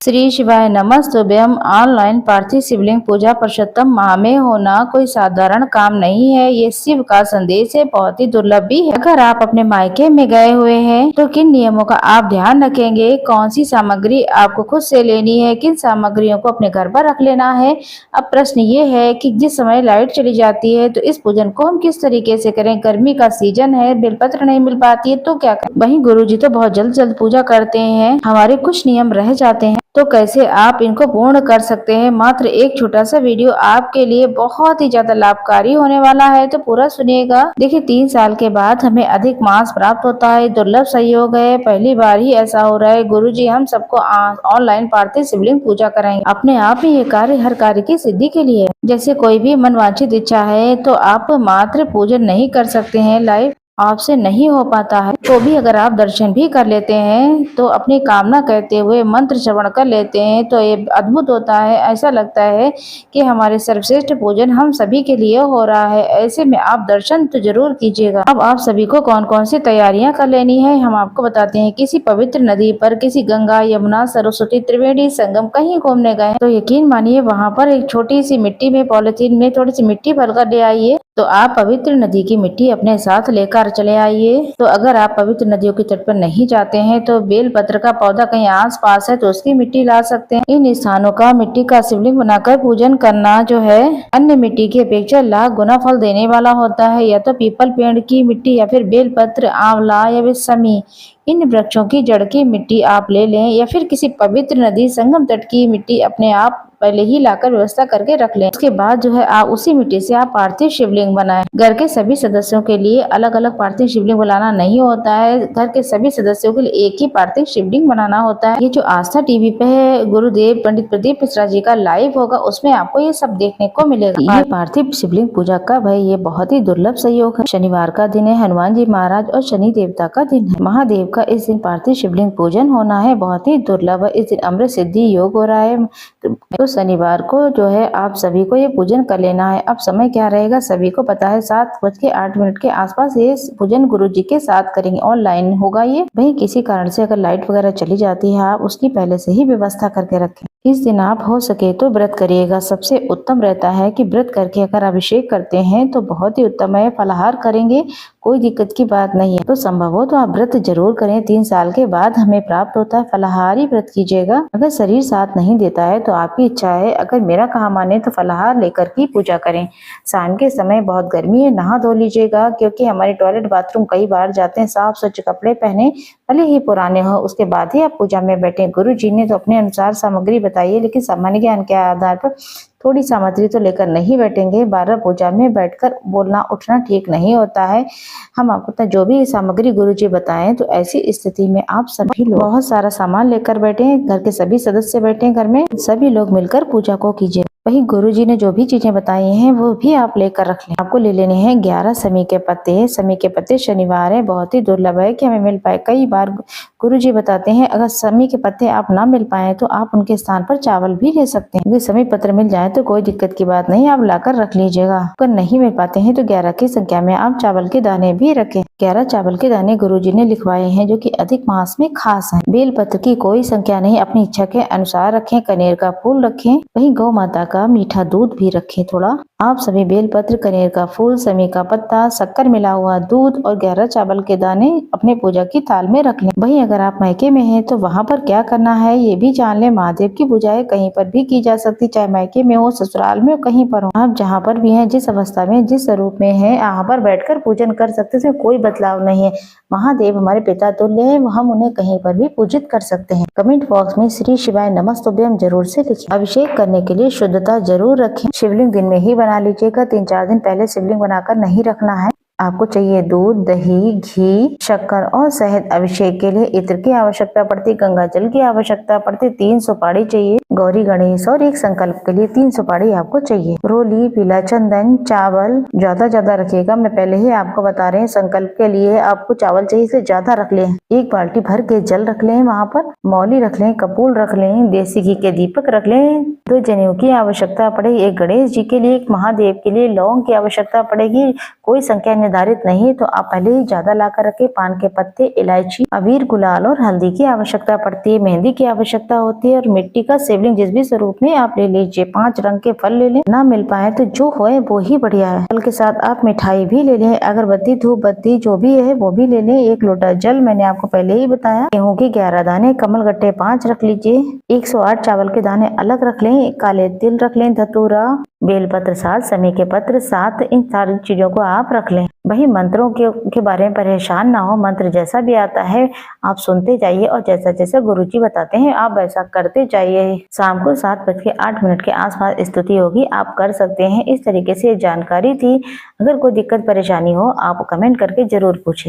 श्री शिवाय नमस्तुभ्यम। ऑनलाइन पार्थिव शिवलिंग पूजा पुरुषोत्तम माह में होना कोई साधारण काम नहीं है। ये शिव का संदेश है, बहुत ही दुर्लभ भी है। अगर आप अपने मायके में गए हुए हैं तो किन नियमों का आप ध्यान रखेंगे, कौन सी सामग्री आपको खुद से लेनी है, किन सामग्रियों को अपने घर पर रख लेना है। अब प्रश्न ये है कि जिस समय लाइट चली जाती है तो इस पूजन को हम किस तरीके से करें। गर्मी का सीजन है, बेलपत्र नहीं मिल पाती है तो क्या करें। वहीं गुरुजी तो बहुत जल्द पूजा करते हैं, हमारे कुछ नियम रह जाते हैं तो कैसे आप इनको पूर्ण कर सकते हैं। मात्र एक छोटा सा वीडियो आपके लिए बहुत ही ज्यादा लाभकारी होने वाला है, तो पूरा सुनिएगा। देखिए 3 साल के बाद हमें अधिक मास प्राप्त होता है, दुर्लभ संयोग है, पहली बार ही ऐसा हो रहा है। गुरुजी हम सबको ऑनलाइन पार्थिव शिवलिंग पूजा कराएंगे। अपने आप ही ये कार्य हर कार्य की सिद्धि के लिए, जैसे कोई भी मनवांछित इच्छा है तो आप मात्र पूजन नहीं कर सकते हैं, लाइव आपसे नहीं हो पाता है तो भी अगर आप दर्शन भी कर लेते हैं तो अपनी कामना कहते हुए मंत्र श्रवण कर लेते हैं तो ये अद्भुत होता है। ऐसा लगता है कि हमारे सर्वश्रेष्ठ पूजन हम सभी के लिए हो रहा है। ऐसे में आप दर्शन तो जरूर कीजिएगा। अब आप सभी को कौन कौन सी तैयारियां कर लेनी है हम आपको बताते हैं। किसी पवित्र नदी पर, किसी गंगा, यमुना, सरस्वती, त्रिवेणी संगम कहीं घूमने गए तो यकीन मानिए वहाँ पर एक छोटी सी मिट्टी में, पॉलिथीन में थोड़ी सी मिट्टी भरकर ले आइए। तो आप पवित्र नदी की मिट्टी अपने साथ लेकर चले आइए। तो अगर आप पवित्र नदियों के तट पर नहीं जाते हैं तो बेल पत्र का पौधा कहीं आस पास है तो उसकी मिट्टी ला सकते हैं। इन स्थानों का मिट्टी का शिवलिंग बनाकर पूजन करना जो है अन्य मिट्टी की अपेक्षा लाख गुना फल देने वाला होता है। या तो पीपल पेड़ की मिट्टी या फिर बेल पत्र, आंवला या फिर समी, इन वृक्षों की जड़ की मिट्टी आप ले लें या फिर किसी पवित्र नदी संगम तट की मिट्टी अपने आप पहले ही लाकर व्यवस्था करके रख लें। उसके बाद जो है आप उसी मिट्टी से आप पार्थिव शिवलिंग बनाएं। घर के सभी सदस्यों के लिए अलग अलग पार्थिव शिवलिंग बनाना नहीं होता है, घर के सभी सदस्यों के लिए एक ही पार्थिव शिवलिंग बनाना होता है। ये जो आस्था टीवी पे है, गुरुदेव पंडित प्रदीप मिश्रा जी का लाइव होगा, उसमें आपको ये सब देखने को मिलेगा। ये पार्थिव शिवलिंग पूजा कब है, ये बहुत ही दुर्लभ संयोग है। शनिवार का दिन है, हनुमान जी महाराज और शनि देवता का दिन है। महादेव का इस दिन पार्थिव शिवलिंग पूजन होना है, बहुत ही दुर्लभ है। इस दिन अमृत सिद्धि योग हो रहा है तो शनिवार को जो है आप सभी को ये पूजन कर लेना है। अब समय क्या रहेगा सभी को पता है, 7:08 के आसपास ये पूजन गुरुजी के साथ करेंगे। ऑनलाइन होगा ये। वहीं किसी कारण से अगर लाइट वगैरह चली जाती है आप उसकी पहले से ही व्यवस्था करके रखें। इस दिन आप हो सके तो व्रत करिएगा। सबसे उत्तम रहता है कि व्रत करके अगर अभिषेक करते हैं तो बहुत ही उत्तम है। फलाहार करेंगे कोई दिक्कत की बात नहीं है। तो संभव हो तो आप व्रत जरूर करें। 3 साल के बाद हमें प्राप्त होता है, फलाहारी व्रत कीजिएगा। अगर शरीर साथ नहीं देता है तो आपकी इच्छा है, अगर मेरा कहा माने तो फलाहार लेकर की पूजा करें। शाम के समय बहुत गर्मी है, नहा धो लीजिएगा क्योंकि हमारे टॉयलेट बाथरूम कई बार जाते हैं। साफ स्वच्छ कपड़े पहने, भले ही पुराने हो, उसके बाद ही आप पूजा में बैठे। गुरु जी ने तो अपने अनुसार सामग्री बताई है, लेकिन सामान्य ज्ञान के आधार पर थोड़ी सामग्री तो लेकर नहीं बैठेंगे। 12 पूजा में बैठकर बोलना उठना ठीक नहीं होता है। हम आपको जो भी सामग्री गुरुजी बताएं तो ऐसी स्थिति में आप सभी लोग बहुत सारा सामान लेकर बैठे, घर के सभी सदस्य बैठे, घर में सभी लोग मिलकर पूजा को कीजिए। वही गुरुजी ने जो भी चीजें बताई हैं वो भी आप लेकर रख लें। आपको ले लेने हैं 11 समी के पत्ते। समी के पत्ते शनिवार है, बहुत ही दुर्लभ है कि हमें मिल पाए। कई बार गुरुजी बताते हैं अगर समी के पत्ते आप ना मिल पाए तो आप उनके स्थान पर चावल भी ले सकते हैं। अगर समी पत्र मिल जाए तो कोई दिक्कत की बात नहीं, आप लाकर रख लीजिएगा। अगर नहीं मिल पाते हैं तो 11 की संख्या में आप चावल के दाने भी रखें। 11 चावल के दाने गुरुजी ने लिखवाए हैं जो कि अधिक मास में खास है। बेल पत्र की कोई संख्या नहीं, अपनी इच्छा के अनुसार रखें। कनेर का फूल रखें, वहीं गौ माता का मीठा दूध भी रखें थोड़ा। आप सभी बेल पत्र, कनेर का फूल, समी का पत्ता, शक्कर मिला हुआ दूध और 11 चावल के दाने अपने पूजा की थाल में रख लें। वहीं अगर आप मायके में हैं तो वहां पर क्या करना है ये भी जान लें। महादेव की पूजाएं कहीं पर भी की जा सकती, चाहे मायके में हो, ससुराल में हो, कहीं पर हो। आप जहाँ पर भी हैं, जिस अवस्था में, जिस स्वरूप में है, यहाँ पर बैठकर पूजन कर सकते हैं, कोई बदलाव नहीं है। महादेव हमारे पिता तुल्य है, हम उन्हें कहीं पर भी पूजित कर सकते हैं। कमेंट बॉक्स में श्री शिवाय नमस्तुभ्यम जरूर से लिखिए। अभिषेक करने के लिए शुद्धता जरूर रखें। शिवलिंग दिन में ही बना लीजिएगा, 3-4 दिन पहले शिवलिंग बनाकर नहीं रखना है। आपको चाहिए दूध, दही, घी, शक्कर और शहद। अभिषेक के लिए इत्र की आवश्यकता पड़ती, गंगा जल की आवश्यकता पड़ती, 3 सुपारी चाहिए। गौरी गणेश और एक संकल्प के लिए 3 सुपारी आपको चाहिए। रोली, पीला चंदन, चावल ज्यादा रखिएगा। मैं पहले ही आपको बता रहे हैं, संकल्प के लिए आपको चावल चाहिए, इसे ज्यादा रख लें। 1 बाल्टी भर के जल रख लें, वहाँ पर मौली रख लें, कपूर रख लें, देसी घी के दीपक रख लें। 2 जनेऊ की आवश्यकता पड़ेगी, 1 गणेश जी के लिए, 1 महादेव के लिए। लौंग की आवश्यकता पड़ेगी, कोई संख्या निर्धारित नहीं तो आप पहले ही ज्यादा ला कर रखें। पान के पत्ते, इलायची, अबीर, गुलाल और हल्दी की आवश्यकता पड़ती है। मेहंदी की आवश्यकता होती है और मिट्टी का शिवलिंग जिस भी स्वरूप में आप ले लीजिए। 5 रंग के फल ले लें, ना मिल पाए तो जो होए वो ही बढ़िया है। फल के साथ आप मिठाई भी ले लें, अगरबत्ती, धूप बत्ती जो भी है वो भी ले लें। 1 लोटा जल मैंने आपको पहले ही बताया। गेहूं के 11 दाने, कमल गट्टे 5 रख लीजिए। 108 चावल के दाने अलग रख लें। काले तिल रख लें, धतूरा, बेलपत्र 7, समी के पत्र 7, इन सारी चीजों को आप रख लें। वही मंत्रों के बारे में परेशान ना हो, मंत्र जैसा भी आता है आप सुनते जाइए और जैसा जैसा गुरुजी बताते हैं आप वैसा करते जाइए। शाम को 7:08 के आसपास स्तुति होगी, आप कर सकते हैं। इस तरीके से जानकारी थी। अगर कोई दिक्कत परेशानी हो आप कमेंट करके जरूर पूछें।